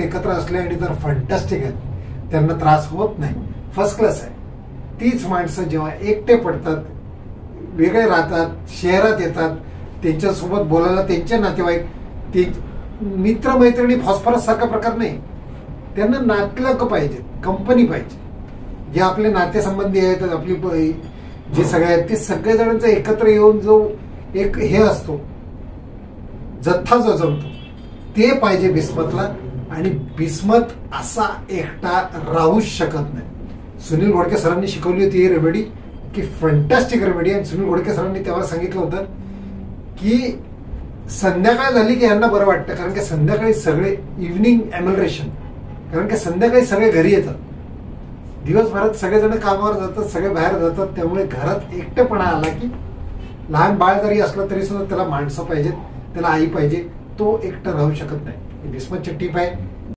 एकत्र असले आणि तर फंटास्टिक आहेत, त्यांना त्रास होत नाही, फर्स्ट क्लास आहे. तीच माणसं जेव्हा एकटे पडतात, वेगळे राहतात, शहरात येतात, त्यांच्यासोबत बोलायला त्यांचे नातेवाईक, ते मित्रमैत्रिणी फॉस्फरस सारखा प्रकार नाही. त्यांना नातलग पाहिजे, कंपनी पाहिजे. जे आपले नातेसंबंधी आहेत, आपली जे सगळे आहेत ते सगळेजणांचा एकत्र येऊन जो एक हे असतो, जथ्था जो जमतो, ते पाहिजे बिस्मतला. आणि बिस्मत असा एकटा राहूच शकत नाही. सुनील घोडके सरांनी शिकवली होती ही रेमेडी, की फंटास्टिक रेमेडी. आणि सुनील घोडके सरांनी तेव्हा सांगितलं होतं की संध्याकाळ झाली की यांना बरं वाटतं, कारण की संध्याकाळी सगळे इव्हनिंग एमलरेशन, कारण की संध्याकाळी सगळे घरी येतात. दिवसभरात सगळेजण कामावर जातात, सगळे बाहेर जातात, त्यामुळे घरात एकटेपणा आला की लहान बाळ जरी असलं तरी सुद्धा त्याला माणसं पाहिजेत, त्याला आई पाहिजे, तो एकटा राहू शकत नाही. बिस्मतची टीप आहे.